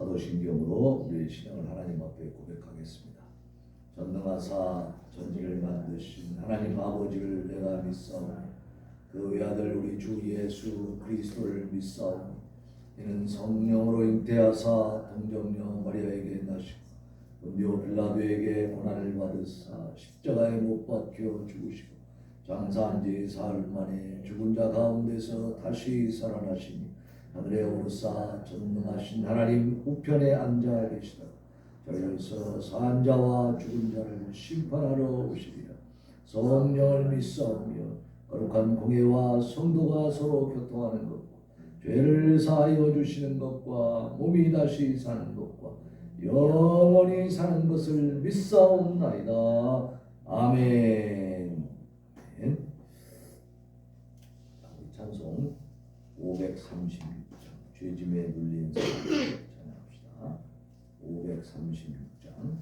사도신경으로 우리의 신앙을 하나님 앞에 고백하겠습니다. 전능하사 전지를 만드신 하나님 아버지를 내가 믿사오니 그 외아들 우리 주 예수 그리스도를 믿사오니 이는 성령으로 잉태하사 동정녀 마리아에게 나시고 본디오 빌라도에게 고난을 받으사 십자가에 못 박혀 죽으시고 장사한 지 사흘 만에 죽은 자 가운데서 다시 살아나시니 하늘에 오르사 전능하신 하나님 우편에 앉아 계시다. 저희에서 산 자와 죽은 자를 심판하러 오시리라. 성령을 믿사오며 거룩한 공예와 성도가 서로 교통하는 것과 죄를 사하여 주시는 것과 몸이 다시 사는 것과 영원히 사는 것을 믿사옵나이다. 아멘. 찬송 536장 죄짐에 눌린 사람 찬양합시다. 536장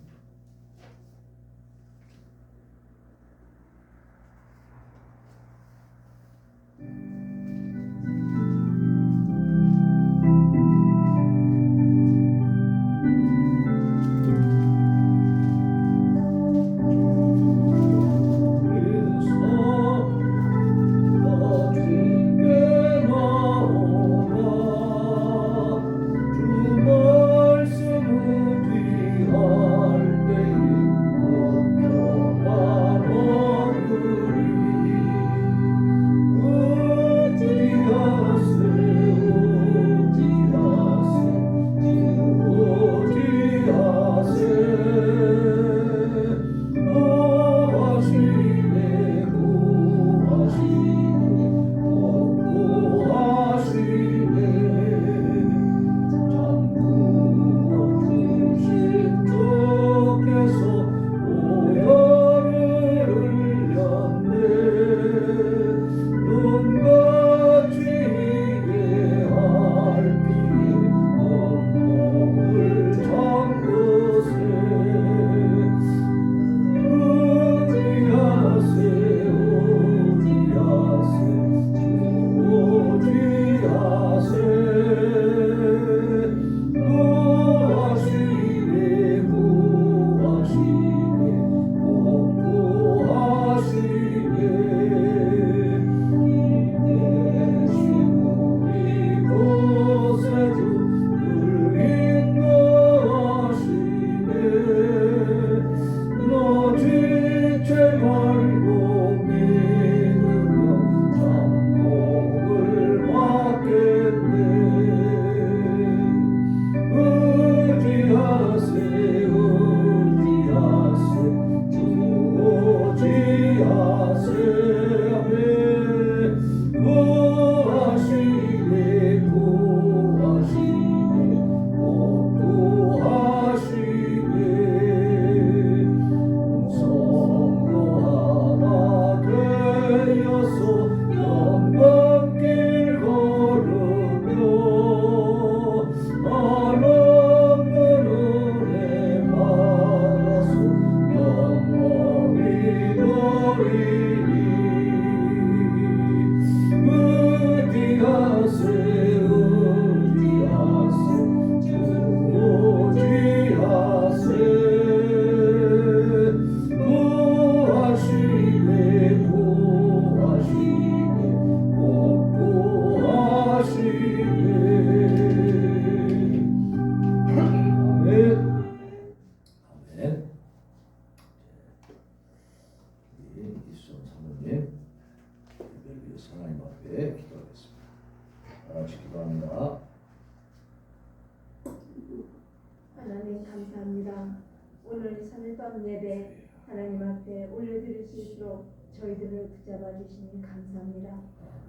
하나님 감사합니다. 오늘 산일밤 예배 하나님 앞에 올려드릴 수 있도록 저희들을 붙잡아 주시니 감사합니다.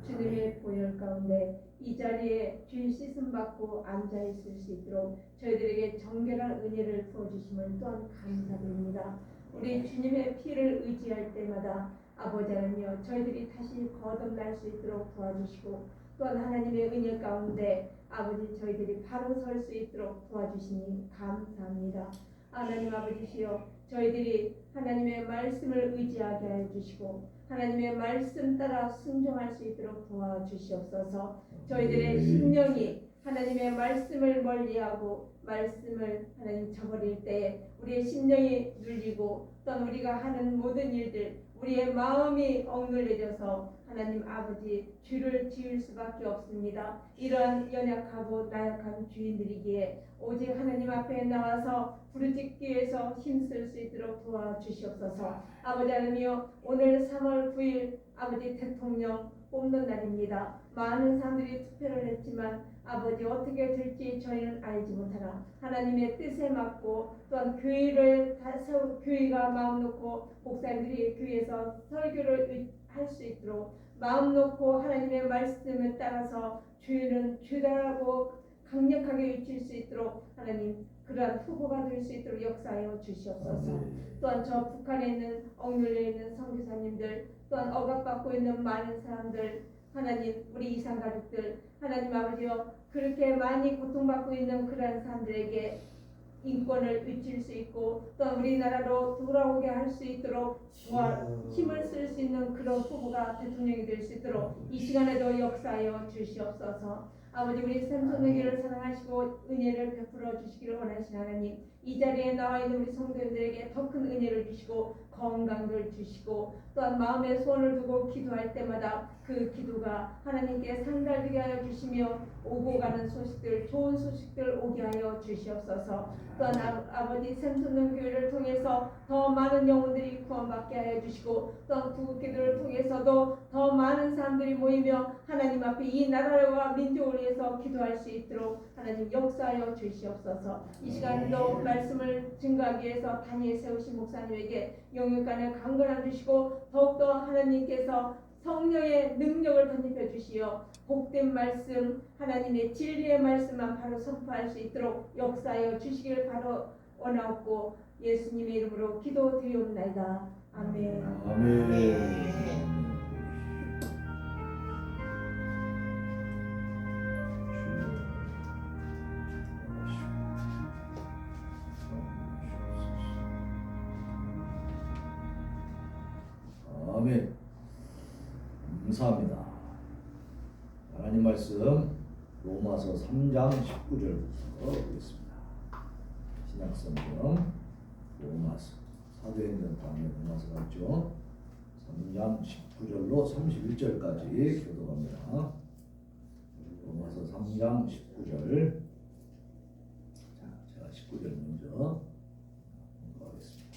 주님의 보혈 가운데 이 자리에 죄 씻음 받고 앉아 있을 수 있도록 저희들에게 정결한 은혜를 부어주심을 또한 감사드립니다. 우리 주님의 피를 의지할 때마다 아버지 하나님여 저희들이 다시 거듭날 수 있도록 도와주시고 또한 하나님의 은혜 가운데 아버지 저희들이 바로 설 수 있도록 도와주시니 감사합니다. 하나님 아버지시여 저희들이 하나님의 말씀을 의지하게 해주시고 하나님의 말씀 따라 순종할 수 있도록 도와주시옵소서. 저희들의 심령이 하나님의 말씀을 멀리하고 말씀을 하나님 저버릴 때에 우리의 심령이 눌리고 또한 우리가 하는 모든 일들 우리의 마음이 억눌려져서 하나님 아버지 죄를 지을 수밖에 없습니다. 이러한 연약하고 나약한 주인들이기에 오직 하나님 앞에 나와서 부르짖기 위해서 힘쓸 수 있도록 도와주시옵소서. 아버지 하나님이여, 오늘 3월 9일 아버지 대통령 뽑는 날입니다. 많은 사람들이 투표를 했지만 아버지 어떻게 될지 저희는 알지 못하나 하나님의 뜻에 맞고 또한 교회가 마음 놓고 목사님들이 교회에서 설교를 할 수 있도록 마음 놓고 하나님의 말씀을 따라서 죄는 죄다라고 강력하게 외칠 수 있도록 하나님 그러한 후보가 될 수 있도록 역사하여 주시옵소서. 또한 저 북한에 있는 억눌려 있는 선교사님들 또한 억압받고 있는 많은 사람들 하나님 우리 이산가족들 하나님 아버지여 그렇게 많이 고통받고 있는 그러한 사람들에게 인권을 외칠 수 있고 또 우리나라로 돌아오게 할 수 있도록 힘을 쓸 수 있는 그런 후보가 대통령이 될 수 있도록 이 시간에도 역사하여 주시옵소서. 아버지 우리 샘손에게를 사랑하시고 은혜를 베풀어 주시기를 원하시는 하나님 이 자리에 나와 있는 우리 성도들에게 더 큰 은혜를 주시고 건강을 주시고 또한 마음의 소원을 두고 기도할 때마다 그 기도가 하나님께 상달되게 하여 주시며 오고 가는 소식들 좋은 소식들 오게 하여 주시옵소서. 또한 아버지 샘솟는 교회를 통해서 더 많은 영혼들이 구원받게 하여 주시고 또한 구국기도를 통해서도 더 많은 사람들이 모이며 하나님 앞에 이 나라와 민족을 위해서 기도할 수 있도록 하나님 역사하여 주시옵소서. 이 시간도 말씀을 증거하기 위해서 단위에 세우신 목사님에게 영육간에 강건함 주시고 더욱더 하나님께서 성령의 능력을 덧입혀 주시어 복된 말씀 하나님의 진리의 말씀만 바로 선포할 수 있도록 역사하여 주시길 바로 원하옵고 예수님의 이름으로 기도드리옵나이다. 아멘. 아멘. 아멘. 감사합니다. 하나님 말씀 로마서 3장 19절부터 보겠습니다. 신약성경 로마서 사도행전 다음에 로마서가 있죠. 3장 19절로 31절까지 교독합니다. 로마서 3장 19절. 자, 제가 19절 먼저 공부하겠습니다.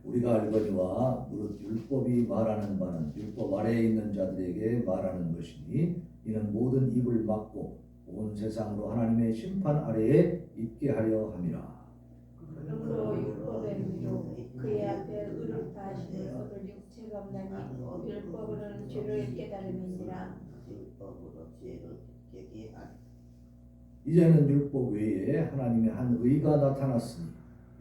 우리가 알거니와 무릇 율법이 말하는 바는 율법 아래에 있는 자들에게 말하는 것이니 이는 모든 입을 막고 온 세상으로 하나님의 심판 아래에 있게 하려 함이라. 그러므로 율법의 무효 그의 앞에 의롭다 하심을 얻을 육체가 없나니 율법으로는 죄를 깨달음이니라. 이제는 율법 외에 하나님의 한 의가 나타났으니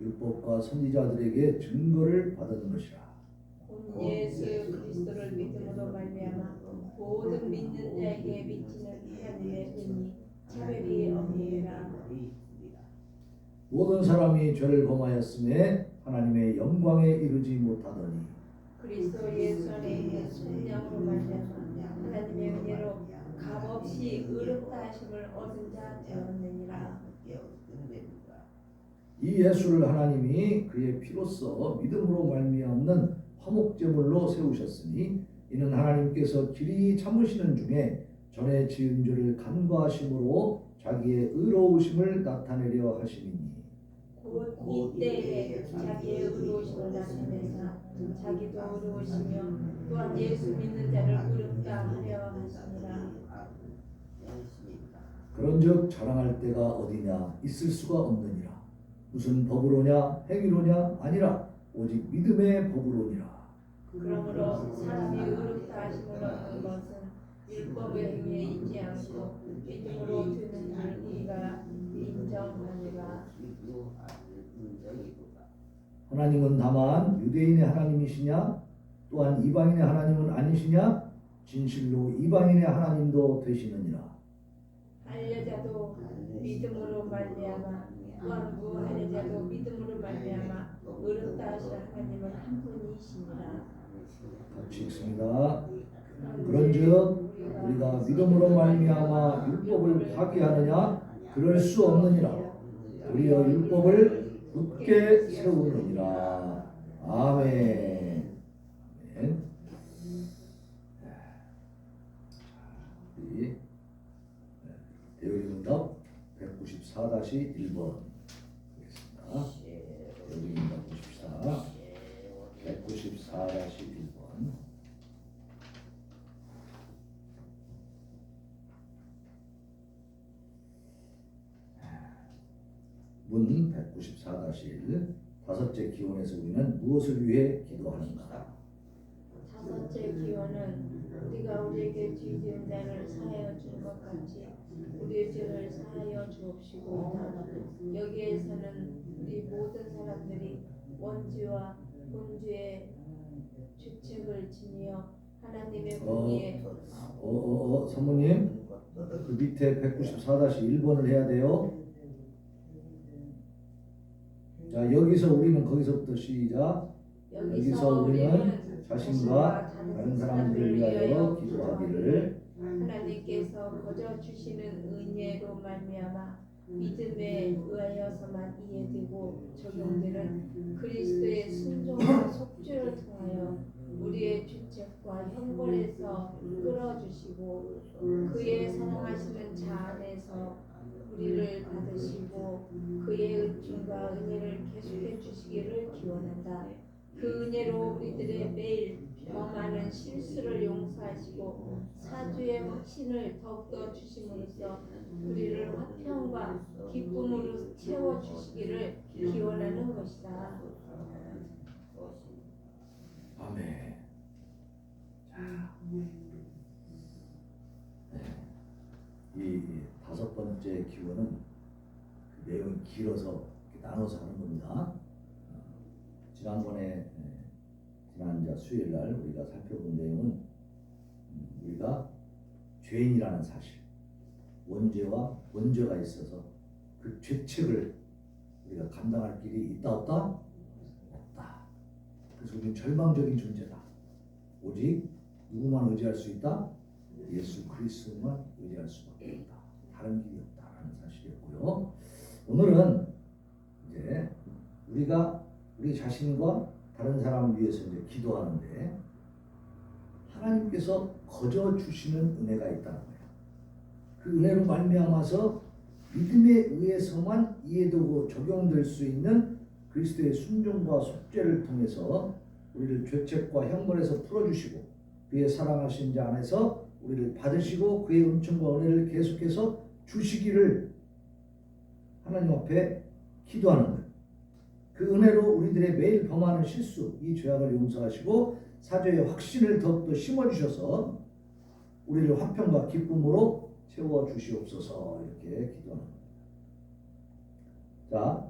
율법과 선지자들에게 증거를 받은 것이라. 곧 예수 그리스도를 믿음으로 말미암아 모든 믿는 자에게 미치는 하나님의 은이 차별이 없느니라. 모든 사람이 죄를 범하였음에 하나님의 영광에 이르지 못하더니 그리스도 예수 안에 있는 성령으로 말미암아 하나님의 은혜로 값없이 의롭다 하심을 얻은 자 되었느니라. 이 예수를 하나님이 그의 피로써 믿음으로 말미암는 화목제물로 세우셨으니 이는 하나님께서 길이 참으시는 중에 전에 지은 죄를 간과하심으로 자기의 의로우심을 나타내려 하심이니 곧 이때에 자기의 의로우심을 나타내사 자기도 의로우시며 또한 예수 믿는 자를 의롭다 하려 하시니라. 그런즉 자랑할 데가 어디냐 있을 수가 없느니라. 무슨 법으로냐 행위로냐 아니라 오직 믿음의 법으로니라. 그러므로 사람이 의롭다 하심을 얻는 것은 율법의 행위에 있지 않고 믿음으로 되는 자가 인정하니라. 하나님은 다만 유대인의 하나님이시냐 또한 이방인의 하나님은 아니시냐 진실로 이방인의 하나님도 되시느니라. 할례자도 믿음으로 말미암아 또한 무할례자도 믿음으로 말미암아 의롭다 하시는 하나님은 한 분이시니라. 같이 읽습니다. 그런즉 우리가 믿음으로 말미암아 율법을 파기하느냐 그럴 수 없느니라. 우리의 율법을 굳게 세우느니라. 아멘. 아멘. 우리 대의문답 194-1번 보겠습니다. 대의문답 194-1번. 문 194-1 다섯째 기원에서 우리는 무엇을 위해 기도하는가? 다섯째 기원은 우리가 우리에게 죄 지은 자를 사하여 준 것 같이 우리의 죄를 사하여 주옵시고이다. 여기에서는 우리 모든 사람들이 원죄와 본죄의 주책을 지니어 하나님의 공의에 사모님 그 밑에 194-1번을 해야 돼요. 자, 여기서 우리는 거기서부터 시작. 여기서 우리는 자신과 다른 사람들을 위하여 기도하기를 하나님께서 거저 주시는 은혜로 말미암아 믿음에 의하여서만 이해되고 적용되는 그리스도의 순종과 속죄를 통하여 우리의 주책과 형벌에서 끌어주시고 그의 사랑하시는 자 안에서 우리를 받으시고 그의 은총과 은혜를 계속해 주시기를 기원한다. 그 은혜로 우리들의 매일 범하는 실수를 용서하시고 사주의 확신을 더욱더 주심으로써 우리를 화평과 기쁨으로 채워주시기를 기원하는 것이다. 아멘. 자, 이 다섯 번째 기원은 그 내용이 길어서 나눠서 하는 겁니다. 지난번에 지난 수요일 날 우리가 살펴본 내용은 우리가 죄인이라는 사실, 원죄와 원죄가 있어서 그 죄책을 우리가 감당할 길이 있다 없다? 없다. 그래서 우리는 절망적인 존재다. 오직 누구만 의지할 수 있다? 예수 그리스도만 의지할 수밖에 없다. 다른 길이 없다라는 사실이었고요. 오늘은 이제 우리가 우리 자신과 다른 사람을 위해서 이제 기도하는데 하나님께서 거저 주시는 은혜가 있다는 거예요. 그 은혜로 말미암아서 믿음에 의해서만 이해되고 적용될 수 있는 그리스도의 순종과 속죄를 통해서 우리를 죄책과 형벌에서 풀어주시고 그의 사랑하신 자 안에서 우리를 받으시고 그의 은총과 은혜를 계속해서 주시기를 하나님 앞에 기도하는 거예요. 그 은혜로 우리들의 매일 범하는 실수, 이 죄악을 용서하시고 사죄의 확신을 더욱더 심어주셔서 우리를 화평과 기쁨으로 채워주시옵소서 이렇게 기도하는 거예요. 자,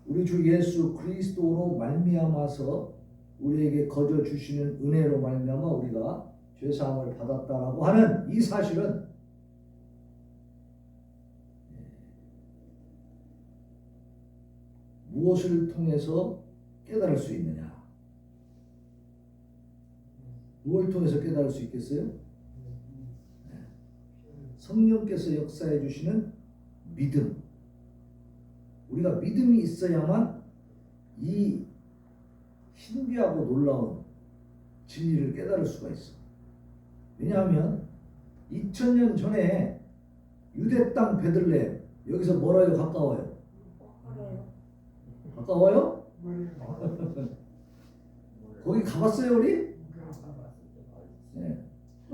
우리 주 예수 그리스도로 말미암아서 우리에게 거저 주시는 은혜로 말미암아 우리가 죄사함을 받았다라고 하는 이 사실은 무엇을 통해서 깨달을 수 있느냐? 무엇을 통해서 깨달을 수 있겠어요? 성령께서 역사해 주시는 믿음. 우리가 믿음이 있어야만 이 신비하고 놀라운 진리를 깨달을 수가 있어. 왜냐하면 2000년 전에 유대 땅 베들레헴 여기서 멀어요? 가까워요? 가까워요? 거기 가봤어요 우리? 네.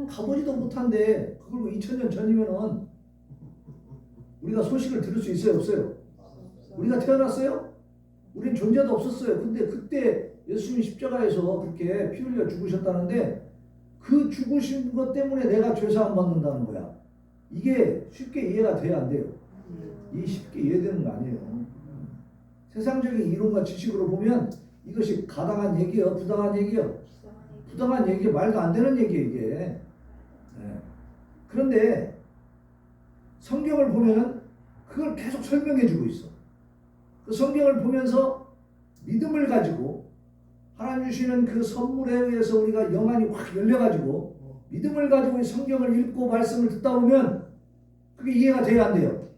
가보지도 못한데 그걸 2000년 전이면은 우리가 소식을 들을 수 있어요 없어요? 우리가 태어났어요? 우린 존재도 없었어요. 근데 그때 예수님 십자가에서 그렇게 피 흘려 죽으셨다는데 그 죽으신 것 때문에 내가 죄사함 받는다는 거야. 이게 쉽게 이해가 돼야 안 돼요? 이게 쉽게 이해되는 거 아니에요. 세상적인 이론과 지식으로 보면 이것이 가당한 얘기예요? 부당한 얘기예요? 부당한 얘기, 말도 안 되는 얘기예요 이게. 네. 그런데 성경을 보면 그걸 계속 설명해 주고 있어. 그 성경을 보면서 믿음을 가지고 하나님 주시는 그 선물에 의해서 우리가 영안이 확 열려가지고 믿음을 가지고 이 성경을 읽고 말씀을 듣다 보면 그게 이해가 돼야 안 돼요?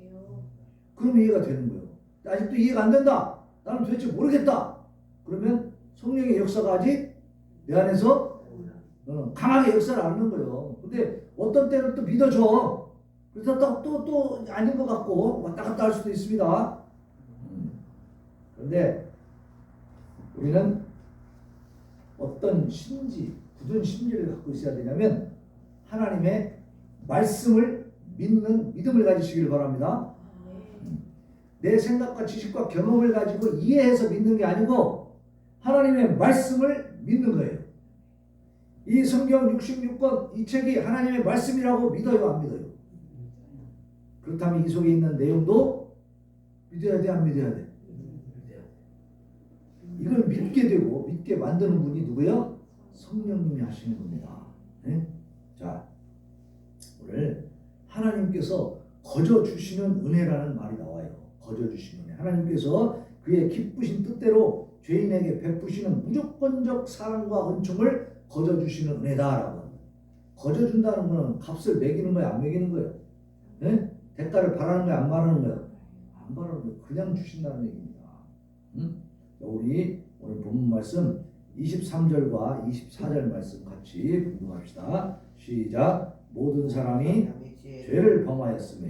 그럼 이해가 되는 거예요. 아직도 이해가 안 된다. 나는 도대체 모르겠다. 그러면 성령의 역사가 아직 내 안에서 강하게 역사를 안 하는 거예요. 근데 어떤 때는 또 믿어줘. 그래서 또 아닌 것 같고 왔다 갔다 할 수도 있습니다. 그런데 우리는 어떤 굳은 심지를 갖고 있어야 되냐면 하나님의 말씀을 믿는 믿음을 가지시길 바랍니다. 내 생각과 지식과 경험을 가지고 이해해서 믿는 게 아니고 하나님의 말씀을 믿는 거예요. 이 성경 66권 이 책이 하나님의 말씀이라고 믿어요, 안 믿어요? 그렇다면 이 속에 있는 내용도 믿어야 돼, 안 믿어야 돼? 이걸 믿게 되고 믿게 만드는 분이 누구예요? 성령님이 하시는 겁니다. 네? 자, 오늘 하나님께서 거저 주시는 은혜라는 말이 나와요. 거저 주시는 은혜. 하나님께서 그의 기쁘신 뜻대로 죄인에게 베푸시는 무조건적 사랑과 은총을 거저 주시는 은혜다라고. 거저 준다는 것은 값을 매기는 거야, 안 매기는 거예요? 네? 대가를 바라는 거야, 안 바라는 거예요? 안 바라는 거예요. 그냥 주신다는 얘기입니다. 응? 우리 오늘 본문 말씀 23절과 24절 말씀 같이 공부합시다. 시작. 모든 사람이 죄를 범하였으며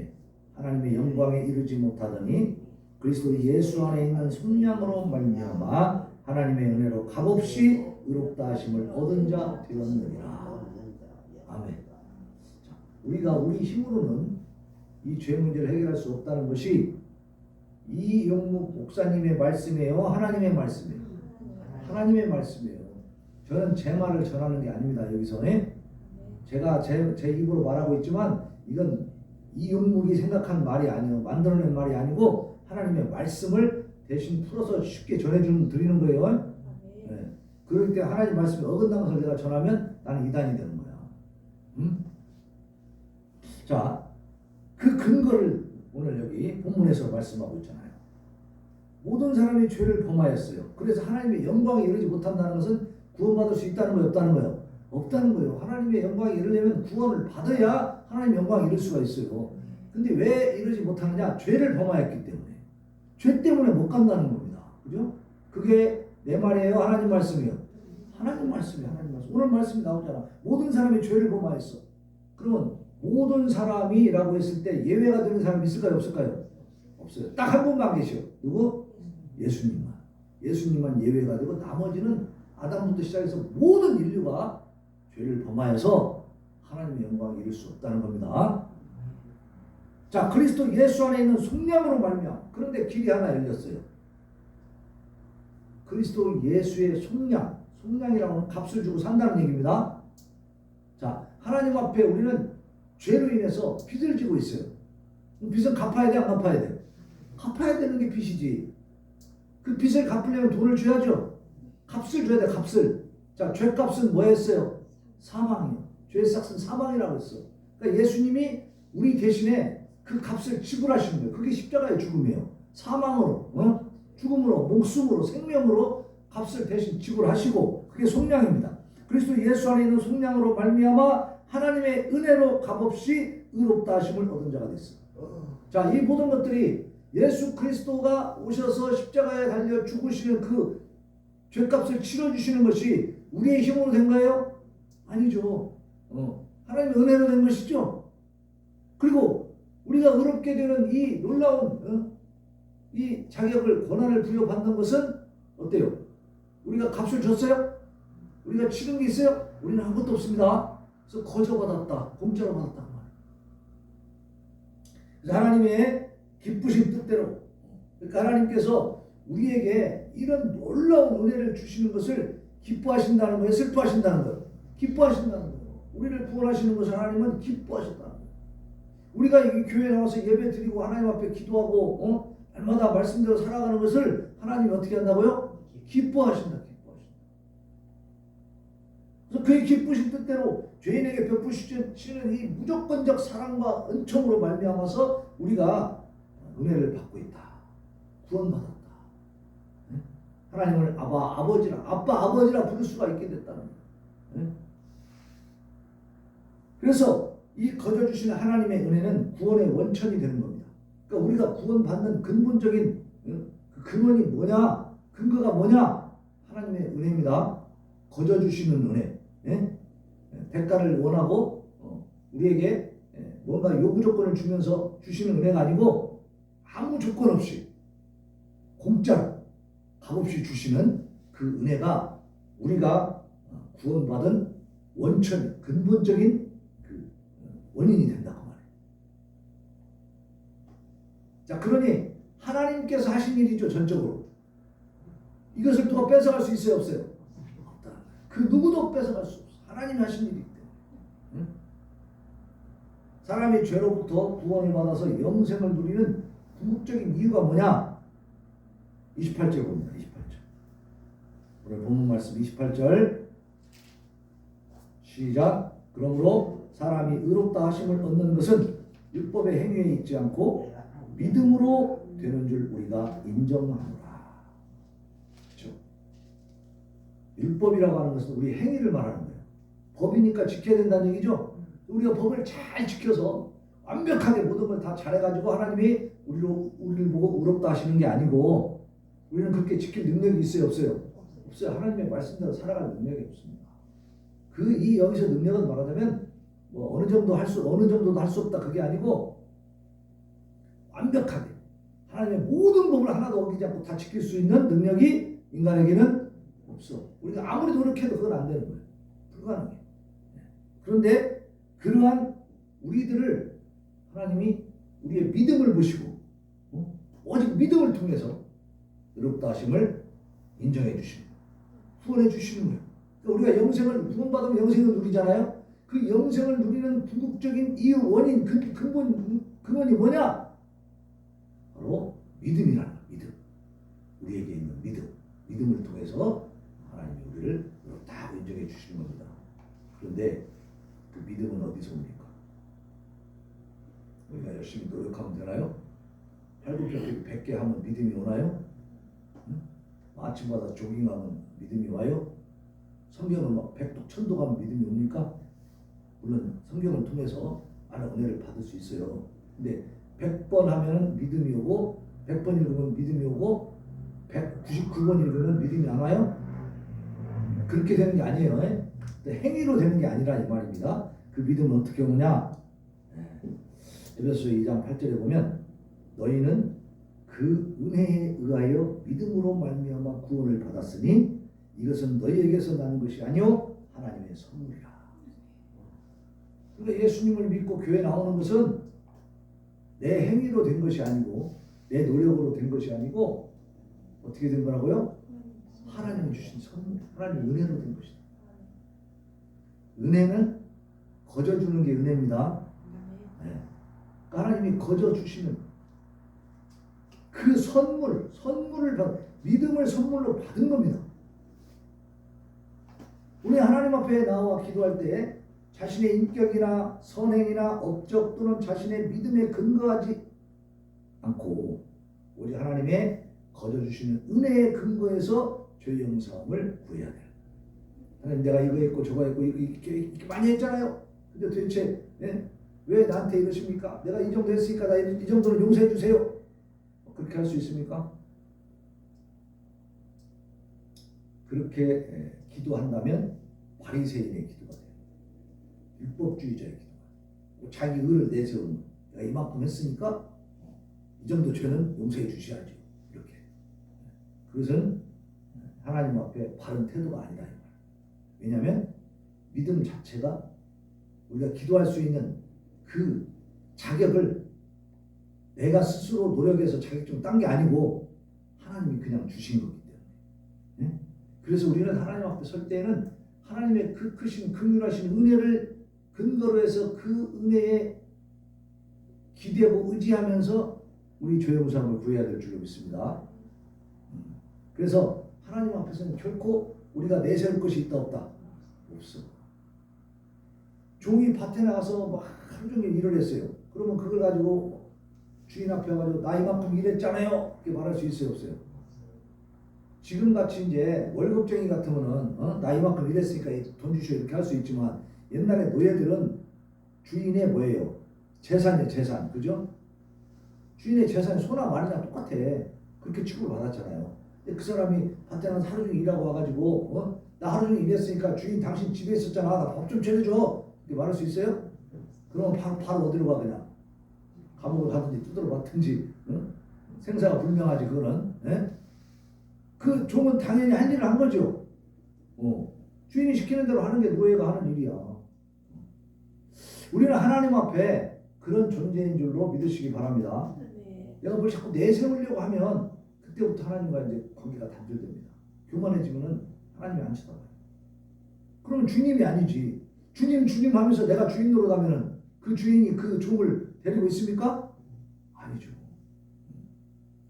하나님의 영광에 이르지 못하더니 그리스도 예수 안에 있는 속량으로 말미암아 하나님의 은혜로 값없이 의롭다 하심을 얻은 자 되었느니라. 아멘. 자, 우리가 우리 힘으로는 이 죄 문제를 해결할 수 없다는 것이 이용묵 목사님의 말씀이에요, 하나님의 말씀이에요? 하나님의 말씀이에요. 저는 제 말을 전하는 게 아닙니다. 여기서 제가 제 입으로 말하고 있지만 이건 이용묵이 생각한 말이 아니에요. 만들어낸 말이 아니고 하나님의 말씀을 대신 풀어서 쉽게 드리는 거예요. 네. 그럴 때 하나님 말씀이 어긋난 것을 내가 전하면 나는 이단이 되는 거야. 자, 그 근거를 오늘 여기 본문에서 말씀하고 있잖아요. 모든 사람이 죄를 범하였어요. 그래서 하나님의 영광에 이르지 못한다는 것은 구원받을 수 있다는 거예요, 없다는 거예요? 없다는 거예요. 하나님의 영광에 이르려면 구원을 받아야 하나님의 영광에 이를 수가 있어요. 근데 왜 이르지 못하느냐? 죄를 범하였기 때문에. 죄 때문에 못 간다는 겁니다. 그죠? 그게 내 말이에요, 하나님 말씀이에요? 하나님 말씀이에요, 하나님 말씀. 오늘 말씀이 나오잖아. 모든 사람이 죄를 범하였어. 그러면 모든 사람이라고 했을 때 예외가 되는 사람이 있을까요, 없을까요? 없어요. 딱 한 분만 계셔. 누구? 예수님만. 예수님만 예외가 되고 나머지는 아담부터 시작해서 모든 인류가 죄를 범하여서 하나님의 영광에 이를 수 없다는 겁니다. 자, 그리스도 예수 안에 있는 속량으로 말미암아. 그런데 길이 하나 열렸어요. 그리스도 예수의 속량. 속량이라고 하는 값을 주고 산다는 얘기입니다. 자, 하나님 앞에 우리는 죄로 인해서 빚을 지고 있어요. 빚은 갚아야 돼, 안 갚아야 돼? 갚아야 되는 게 빚이지. 그 빚을 갚으려면 돈을 줘야죠. 값을 줘야 돼, 값을. 자, 죄값은 뭐였어요? 사망이요. 죄의 싹은 사망이라고 했어. 그러니까 예수님이 우리 대신에 그 값을 지불하시는 거예요. 그게 십자가의 죽음이에요. 사망으로, 죽음으로, 목숨으로, 생명으로 값을 대신 지불하시고 그게 속량입니다. 그리스도 예수 안에 있는 속량으로 말미암아 하나님의 은혜로 값없이 의롭다 하심을 얻은 자가 됐어요. 자, 이 모든 것들이 예수 그리스도가 오셔서 십자가에 달려 죽으시는 그 죄값을 치러주시는 것이 우리의 힘으로 된 거예요? 아니죠. 하나님의 은혜로 된 것이죠. 그리고 우리가 의롭게 되는 이 놀라운 이 자격을 권한을 부여받는 것은 어때요? 우리가 값을 줬어요? 우리가 치른 게 있어요? 우리는 아무것도 없습니다. 그래서 거저 받았다, 공짜로 받았다. 그래서 하나님의 기쁘신 뜻대로, 그러니까 하나님께서 우리에게 이런 놀라운 은혜를 주시는 것을 기뻐하신다는 거예요, 슬퍼하신다는 거예요? 기뻐하신다는 거예요. 우리를 구원하시는 것을 하나님은 기뻐하셨다는 거예요. 우리가 이 교회에 나와서 예배 드리고 하나님 앞에 기도하고 날마다 말씀대로 살아가는 것을 하나님이 어떻게 한다고요? 기뻐하신다. 그래서 그의 기쁘신 뜻대로 죄인에게 베푸시는 이 무조건적 사랑과 은총으로 말미암아서 우리가 은혜를 받고 있다. 구원받았다. 하나님을 아버지라 부를 수가 있게 됐다는 거예요. 네? 그래서 이 거저 주시는 하나님의 은혜는 구원의 원천이 되는 겁니다. 그러니까 우리가 구원받는 근본적인 그 근원이 뭐냐? 근거가 뭐냐? 하나님의 은혜입니다. 거저 주시는 은혜. 예? 대가를 원하고 우리에게 뭔가 요구 조건을 주면서 주시는 은혜가 아니고 아무 조건 없이 공짜로 값없이 주시는 그 은혜가 우리가 구원받은 원천, 근본적인 그 원인이 된다고 말해요. 자, 그러니 하나님께서 하신 일이죠, 전적으로. 이것을 누가 뺏어갈 수 있어요, 없어요? 없다. 그 누구도 뺏어갈 수 없어. 하나님이 하신 일이기 때문에. 응? 사람이 죄로부터 구원을 받아서 영생을 누리는 궁극적인 이유가 뭐냐? 28절 봅니다. 28절. 오늘 본문 말씀 28절. 시작. 그러므로 사람이 의롭다 하심을 얻는 것은 율법의 행위에 있지 않고 믿음으로 되는 줄 우리가 인정하노라. 그렇죠? 율법이라고 하는 것은 우리 행위를 말하는 거예요. 법이니까 지켜야 된다는 얘기죠. 우리가 법을 잘 지켜서 완벽하게 모든 걸 다 잘해가지고 하나님이 우리를 보고 의롭다 하시는 게 아니고 우리는 그렇게 지킬 능력이 있어요, 없어요? 없어요. 하나님의 말씀대로 살아갈 능력이 없습니다. 여기서 능력은 말하자면 뭐 어느 정도도 할 수 없다 그게 아니고 완벽하게 하나님의 모든 법을 하나도 어기지 않고 다 지킬 수 있는 능력이 인간에게는 없어. 우리가 아무리 노력해도 그건 안 되는 거예요. 불가능해. 그런데 그러한 우리들을 하나님이 우리의 믿음을 보시고 오직 믿음을 통해서 의롭다 하심을 인정해 주시는 거예요. 후원해 주시는 거예요. 그러니까 우리가 구원받으면 영생을 누리잖아요. 그 영생을 누리는 궁극적인 이유, 원인, 근원이 뭐냐? 바로 믿음이라는 거예요. 믿음. 우리에게 있는 믿음. 믿음을 통해서 하나님이 우리를 다 인정해 주시는 겁니다. 그런데 그 믿음은 어디서 옵니까? 우리가 열심히 노력하면 되나요? 팔굽혀펴기 100개 하면 믿음이 오나요? 응? 아침마다 조깅하면 믿음이 와요? 성경을 막 100독 1000독 하면 믿음이 옵니까? 물론 성경을 통해서 많은 은혜를 받을 수 있어요. 근데 100번 하면 믿음이 오고 100번 읽으면 믿음이 오고 199번 읽으면 믿음이 안 와요? 그렇게 되는 게 아니에요. 행위로 되는 게 아니라 이 말입니다. 그 믿음은 어떻게 오느냐? 에베소 2장 8절에 보면 너희는 그 은혜에 의하여 믿음으로 말미암아 구원을 받았으니 이것은 너희에게서 나는 것이 아니요 하나님의 선물이라. 그러니까 예수님을 믿고 교회 나오는 것은 내 행위로 된 것이 아니고 내 노력으로 된 것이 아니고 어떻게 된 거라고요? 하나님이 주신 선물, 하나님 은혜로 된 것이다. 은혜는 거저 주는 게 은혜입니다. 네. 하나님이 거저 주시는 그 선물을 믿음을 선물로 받은 겁니다. 우리 하나님 앞에 나와 기도할 때 자신의 인격이나 선행이나 업적 또는 자신의 믿음에 근거하지 않고 오직 하나님의 거저 주시는 은혜의 근거에서 죄 용서함을 구해야 돼요. 하나님 내가 이거 했고 저거 했고 이렇게 많이 했잖아요. 근데 도대체 왜 나한테 이러십니까? 내가 이 정도 했으니까 나 이 정도는 용서해 주세요. 그렇게 할 수 있습니까? 그렇게 기도한다면 바리새인의 기도가 돼요. 율법주의자의 기도가 돼요. 자기 의를 내세우는 거예요. 내가 이만큼 했으니까 이 정도 죄는 용서해 주셔야지. 이렇게. 그것은 하나님 앞에 바른 태도가 아니다. 왜냐하면 믿음 자체가 우리가 기도할 수 있는 그 자격을 내가 스스로 노력해서 자격증 딴 게 아니고 하나님이 그냥 주신 거기 때문에. 그래서 우리는 하나님 앞에 설 때에는 하나님의 그 크신 긍휼하신 은혜를 근거로 해서 그 은혜에 기대고 의지하면서 우리 죄 용서함을 구해야 될 줄로 믿습니다. 그래서 하나님 앞에서는 결코 우리가 내세울 것이 있다 없다? 없어. 종이 밭에 나가서 막 하루 종일 일을 했어요. 그러면 그걸 가지고 주인 앞에 가지고 나 이만큼 일했잖아요. 이렇게 말할 수 있어요 없어요? 지금같이 이제 월급쟁이 같으면은 나 이만큼 일했으니까 돈 주시오 이렇게 할 수 있지만 옛날에 노예들은 주인의 뭐예요? 재산이에요, 재산. 그죠? 주인의 재산이 소나 말이나 똑같아. 그렇게 취급을 받았잖아요. 근데 그 사람이 밭에 나가서 하루 종일 일하고 와가지고 나 하루 종일 일했으니까 주인 당신 집에 있었잖아. 나 밥 좀 차려줘. 이렇게 말할 수 있어요? 그러면 바로 어디로 가 그냥? 감옥을 가든지 두드러 맞든지 생사가 불명하지 그거는. 예? 그 종은 당연히 할 일을 한 거죠. 주인이 시키는 대로 하는 게 노예가 하는 일이야. 우리는 하나님 앞에 그런 존재인 줄로 믿으시기 바랍니다. 내가 뭘 자꾸 내세우려고 하면 그때부터 하나님과 이제 관계가 단절됩니다. 교만해지면은 하나님이 안 쳐다봐요. 그러면 주님이 아니지. 주님 하면서 내가 주인 노릇하면은 그 주인이 그 종을 데리고 있습니까? 아니죠.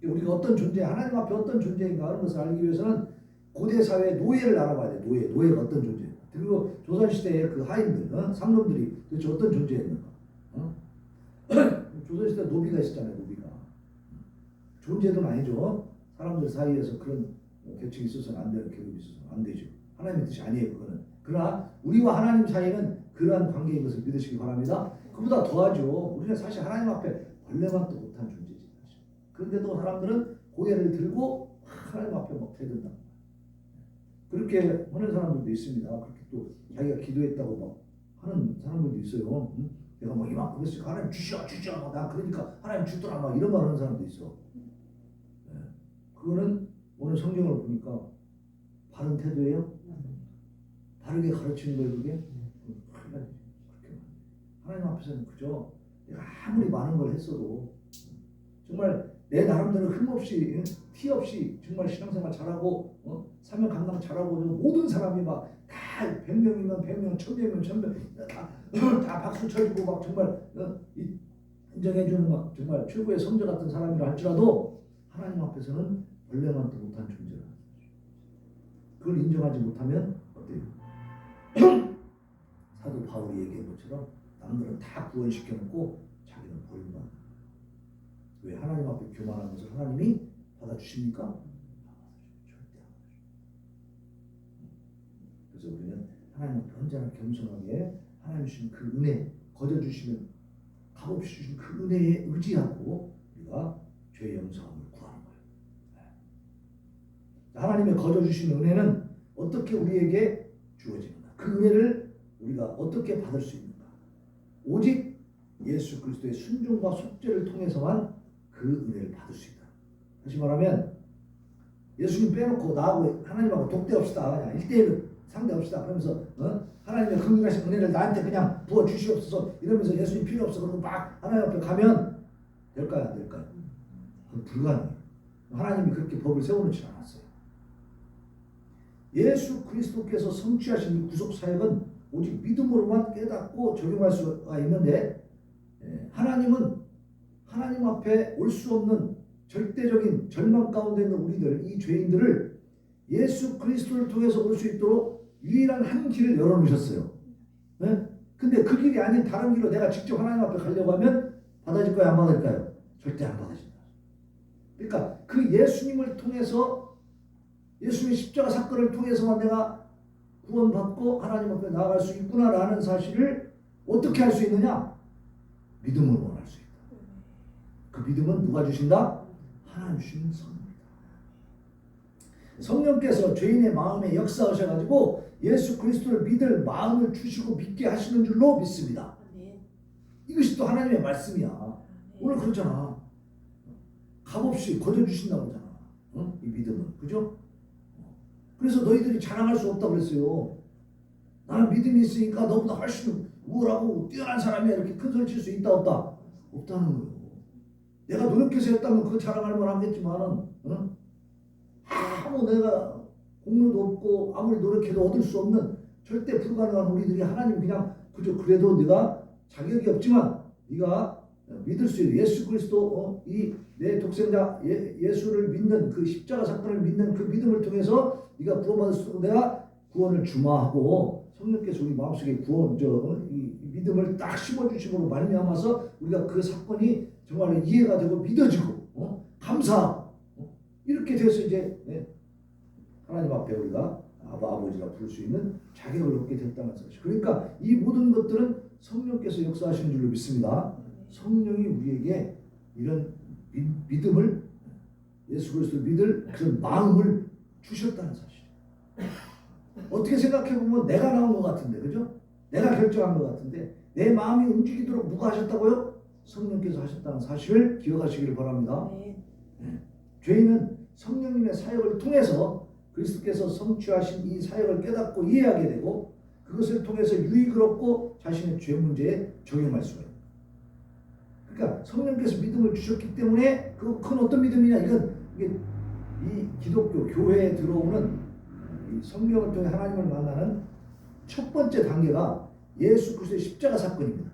우리가 어떤 존재, 하나님 앞에 어떤 존재인가 하는 것을 알기 위해서는 고대 사회의 노예를 알아봐야 돼. 노예가 어떤 존재인가. 그리고 조선시대의 그 하인들, 상놈들이 도대체 어떤 존재였는가. 조선시대 노비가 있었잖아요. 노비가. 존재도 아니죠. 사람들 사이에서 그런 계층이 있어서는 안 되는, 계급이 있어서는 안 되죠. 하나님의 뜻이 아니에요. 그거는. 그러나 우리와 하나님 사이는 그러한 관계인 것을 믿으시기 바랍니다. 그보다 더하죠. 우리는 사실 하나님 앞에 벌레만도 못한 존재지. 그런데도 사람들은 고개를 들고 하나님 앞에 막 대든다. 그렇게 하는 사람들도 있습니다. 그렇게 또 자기가 기도했다고 막 하는 사람들도 있어요. 내가 뭐 이만큼 했으니까 하나님 주시오. 나 그러니까 하나님 주더라. 막 이런 말 하는 사람도 있어. 그거는 오늘 성경을 보니까 바른 태도예요. 바르게 가르치는 거예요, 그게. 하나님 앞에서는 그저 내가 아무리 많은 걸 했어도 정말 내 나름대로 흠없이 티 없이 정말 신앙생활 잘하고 사명 감당 잘하고 모든 사람이 막 다 100명이면 100명, 1000명이면 1000명 다 박수 쳐주고 막 정말 인정해주는 막 정말 최고의 성자 같은 사람이라 할지라도 하나님 앞에서는 벌레만도 못한 존재라. 그걸 인정하지 못하면 어때요? 사도 바울이 얘기한 것처럼 남들은 다 구원시켜놓고 자기는 버림받는. 왜 하나님 앞에 교만한 것을 하나님이 받아주십니까? 절대 안 받아줍니다. 그래서 우리는 하나님 앞에 언제나 겸손하게 하나님 주신 그 은혜, 거저 주시는 값없이 주신 그 은혜에 의지하고 우리가 죄의 용서함을 구하는 거예요. 하나님의 거저 주신 은혜는 어떻게 우리에게 주어지는가? 그 은혜를 우리가 어떻게 받을 수 있는가? 오직 예수 그리스도의 순종과 속죄를 통해서만 그 은혜를 받을 수 있다. 다시 말하면 예수님 빼놓고 나하고 하나님하고 독대합시다. 그냥 1대1 상대합시다. 그러면서 하나님의 긍휼하신 은혜를 나한테 그냥 부어 주시옵소서 이러면서 예수님 필요 없어 그러고 막 하나님 앞에 가면 될까요? 안 될까요? 그건 불가능해요. 하나님이 그렇게 법을 세워놓지 않았어요. 예수 그리스도께서 성취하신 이 구속 사역은 오직 믿음으로만 깨닫고 적용할 수가 있는데 하나님은 하나님 앞에 올 수 없는 절대적인 절망 가운데 있는 우리들, 이 죄인들을 예수 그리스도를 통해서 올 수 있도록 유일한 한 길을 열어놓으셨어요. 근데 그 길이 아닌 다른 길로 내가 직접 하나님 앞에 가려고 하면 받아질까요? 안 받아질까요? 절대 안 받아진다. 그러니까 그 예수님을 통해서 예수님의 십자가 사건을 통해서만 내가 구원받고 하나님 앞에 나아갈 수 있구나라는 사실을 어떻게 할 수 있느냐? 믿음으로만 할 수 있다. 그 믿음은 누가 주신다? 하나님 주시는 성령입니다. 성령께서 죄인의 마음에 역사하셔가지고 예수 그리스도를 믿을 마음을 주시고 믿게 하시는 줄로 믿습니다. 이것이 또 하나님의 말씀이야. 오늘 그렇잖아. 값없이 거저 주신다고 하잖아. 이 믿음은. 그죠? 그래서 너희들이 자랑할 수 없다고 그랬어요. 나는 믿음이 있으니까 너보다 훨씬 우월하고 뛰어난 사람이야. 이렇게 큰 소리 칠 수 있다 없다? 없다는 거예요. 내가 노력해서 했다면 그거 자랑할 만하겠지만 아무 내가 공로도 없고 아무리 노력해도 얻을 수 없는 절대 불가능한 우리들이 하나님 그냥 그저 그래도 네가 자격이 없지만 네가 믿을 수 있는 예수 그리스도 이 내 독생자 예수를 믿는 그 십자가 사건을 믿는 그 믿음을 통해서 네가 구원받을 수 있도록 내가 구원을 주마하고 성령께서 우리 마음속에 구원 이 믿음을 딱 심어주심으로 말미암아서 우리가 그 사건이 정말 이해가 되고 믿어지고 감사하고 이렇게 돼서 이제 하나님 앞에 우리가 아버지라 부를 수 있는 자격을 얻게 됐다는 사실. 그러니까 이 모든 것들은 성령께서 역사하시는 줄로 믿습니다. 성령이 우리에게 이런 믿음을, 예수 그리스도를 믿을 그런 마음을 주셨다는 사실. 어떻게 생각해 보면 내가 나온 것 같은데, 그죠? 내가 결정한 것 같은데 내 마음이 움직이도록 누가 하셨다고요? 성령께서 하셨다는 사실을 기억하시기를 바랍니다. 죄인은 성령님의 사역을 통해서 그리스도께서 성취하신 이 사역을 깨닫고 이해하게 되고 그것을 통해서 유익을 얻고 자신의 죄 문제에 적용할 수가 있습니다. 그러니까 성령께서 믿음을 주셨기 때문에 그건 어떤 믿음이냐? 이게 이 기독교 교회에 들어오는 이 성령을 통해 하나님을 만나는 첫 번째 단계가 예수 그리스도의 십자가 사건입니다.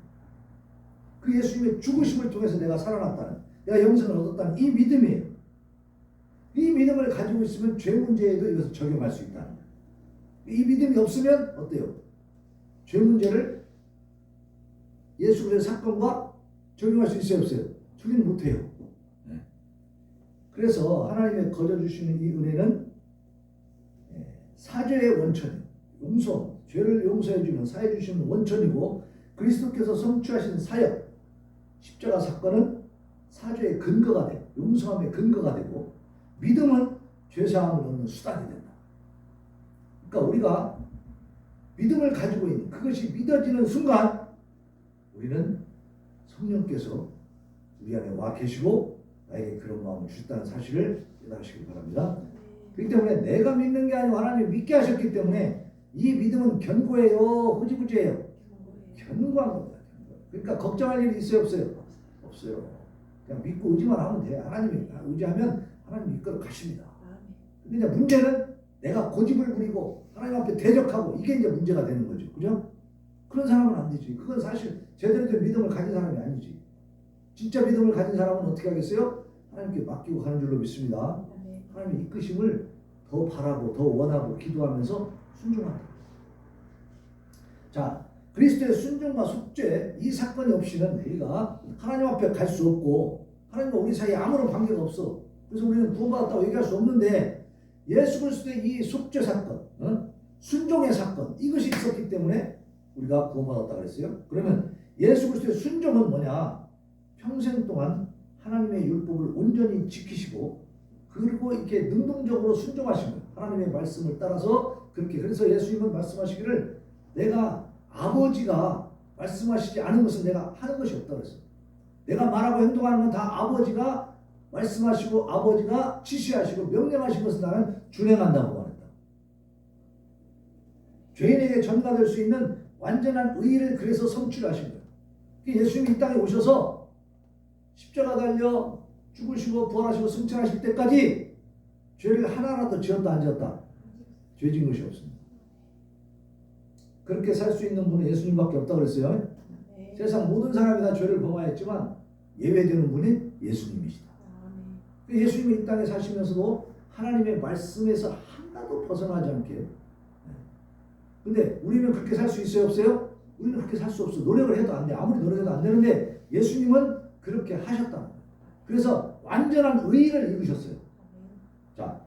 그 예수님의 죽으심을 통해서 내가 살아났다는, 내가 영생을 얻었다는 이 믿음이에요. 이 믿음을 가지고 있으면 죄 문제에도 이것을 적용할 수 있다. 이 믿음이 없으면 어때요? 죄 문제를 예수 그리스도의 사건과 적용할 수 있어요, 없어요? 적용 못해요. 그래서 하나님의 거저 주시는 이 은혜는 사죄의 원천이에요. 용서, 죄를 용서해 주는, 사해 주시는 원천이고 그리스도께서 성취하신 사역, 십자가 사건은 사죄의 근거가 돼요. 용서함의 근거가 되고 믿음은 죄사함을 얻는 수단이 된다. 그러니까 우리가 믿음을 가지고 있는 그것이 믿어지는 순간 우리는 성령께서 우리 안에 와 계시고 나에게 그런 마음을 주셨다는 사실을 깨달으시기 바랍니다. 그렇기 때문에 내가 믿는 게 아니고 하나님이 믿게 하셨기 때문에 이 믿음은 견고해요, 흐지부지해요? 견고한 겁니다. 그러니까 걱정할 일이 있어요, 없어요? 없어요. 그냥 믿고 의지만 하면 돼. 하나님이 의지하면 하나님 이끌어 가십니다. 근데 이제 문제는 내가 고집을 부리고 하나님 앞에 대적하고 이게 이제 문제가 되는 거죠. 그죠? 그런 사람은 안 되지. 그건 사실 제대로 된 믿음을 가진 사람이 아니지. 진짜 믿음을 가진 사람은 어떻게 하겠어요? 하나님께 맡기고 가는 줄로 믿습니다. 하나님의 이끄심을 더 바라고 더 원하고 기도하면서 순종한다. 자, 그리스도의 순종과 속죄 이 사건이 없이는 우리가 하나님 앞에 갈 수 없고 하나님과 우리 사이에 아무런 관계가 없어. 그래서 우리는 구원받았다고 얘기할 수 없는데 예수 그리스도의 이 속죄 사건, 순종의 사건 이것이 있었기 때문에 우리가 구원받았다고 했어요. 그러면 예수 그리스도의 순종은 뭐냐? 평생 동안 하나님의 율법을 온전히 지키시고 그리고 이렇게 능동적으로 순종하신 거예요. 하나님의 말씀을 따라서 그렇게. 그래서 예수님은 말씀하시기를 내가 아버지가 말씀하시지 않은 것은 내가 하는 것이 없다고 했어요. 내가 말하고 행동하는 건 다 아버지가 말씀하시고 아버지가 지시하시고 명령하신 것을 나는 준행한다고 말했다. 죄인에게 전가될 수 있는 완전한 의의를 그래서 성취하신 거예요. 예수님이 이 땅에 오셔서 십자가 달려 죽으시고 부활하시고 승천하실 때까지 죄를 하나라도 지었다 안 지었다? 죄 지은 것이 없습니다. 그렇게 살 수 있는 분은 예수님밖에 없다고 그랬어요. 세상 모든 사람이 다 죄를 범하였지만 예외되는 분이 예수님이시다. 예수님이 이 땅에 사시면서도 하나님의 말씀에서 하나도 벗어나지 않게. 근데 우리는 그렇게 살 수 있어요, 없어요? 우리는 그렇게 살 수 없어. 노력을 해도 안 돼. 아무리 노력해도 안 되는데 예수님은 그렇게 하셨다. 그래서 완전한 의의를 이루셨어요. 자,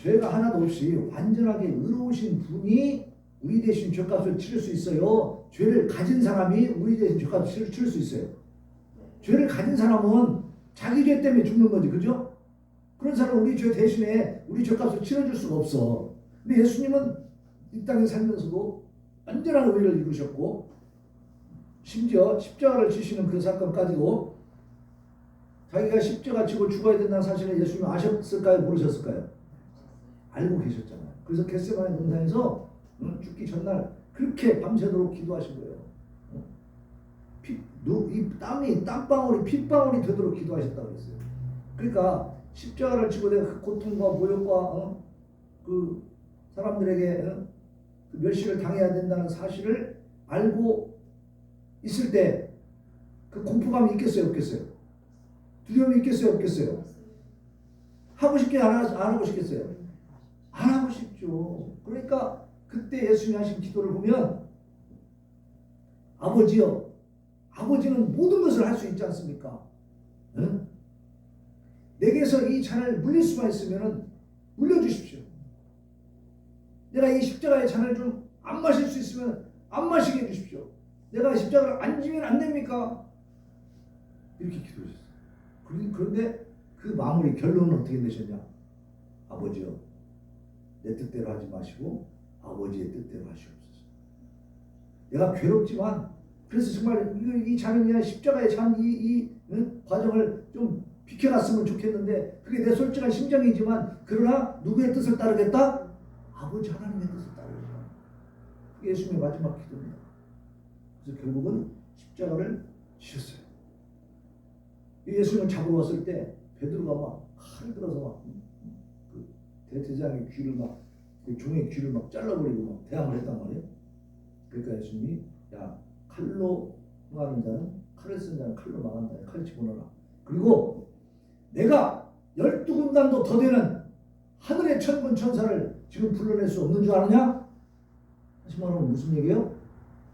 죄가 하나도 없이 완전하게 의로우신 분이 우리 대신 죄값을 치를 수 있어요. 죄를 가진 사람이 우리 대신 죄값을 치를 수 있어요. 죄를 가진 사람은 자기 죄 때문에 죽는 거지, 그죠? 그런 사람은 우리 죄 대신에 우리 죄값을 치러줄 수가 없어. 근데 예수님은 이 땅에 살면서도 완전한 의의를 이루셨고 심지어 십자가를 지시는 그 사건까지도 자기가 십자가 지고 죽어야 된다는 사실을 예수님이 아셨을까요? 모르셨을까요? 알고 계셨잖아요. 그래서 겟세마네 동산에서 죽기 전날 그렇게 밤새도록 기도하신 거예요. 이 땀방울이 핏방울이 되도록 기도하셨다고 했어요. 그러니까 십자가를 지고 내가 그 고통과 모욕과 그 사람들에게 그 멸시를 당해야 된다는 사실을 알고 있을 때 그 공포감이 있겠어요, 없겠어요? 두려움이 있겠어요, 없겠어요? 하고 싶게 안 하고 싶겠어요? 안 하고 싶죠. 그러니까 그때 예수님이 하신 기도를 보면 아버지요, 아버지는 모든 것을 할 수 있지 않습니까? 응? 내게서 이 잔을 물릴 수만 있으면 물려주십시오. 내가 이 십자가의 잔을 좀 안 마실 수 있으면 안 마시게 해주십시오. 내가 십자가를 안 지면 안 됩니까? 이렇게 기도하셨어요. 그런데 그 마무리 결론은 어떻게 되셨냐? 아버지요, 내 뜻대로 하지 마시고 아버지의 뜻대로 하시옵소서. 내가 괴롭지만 그래서 정말 이 잔을 그냥 십자가의 잔 이 과정을 좀 비켜놨으면 좋겠는데 그게 내 솔직한 심정이지만 그러나 누구의 뜻을 따르겠다? 아버지 하나님의 뜻을 따르겠다. 그게 예수님의 마지막 기도입니다. 그래서 결국은 십자가를 지셨어요. 예수님을 잡으러 왔을 때 베드로가 막 칼을 들어서 막 그 대제사장의 귀를 막 그 종의 귀를 막 잘라버리고 막 대항을 했단 말이에요. 그러니까 예수님이 야, 칼로 망하는 자는 칼을 쓴 자는 칼로 망한다. 칼 집어넣어라. 그리고 내가 12군단도 더 되는 하늘의 천군 천사를 지금 불러낼 수 없는 줄 아느냐? 다시 말하면 무슨 얘기예요?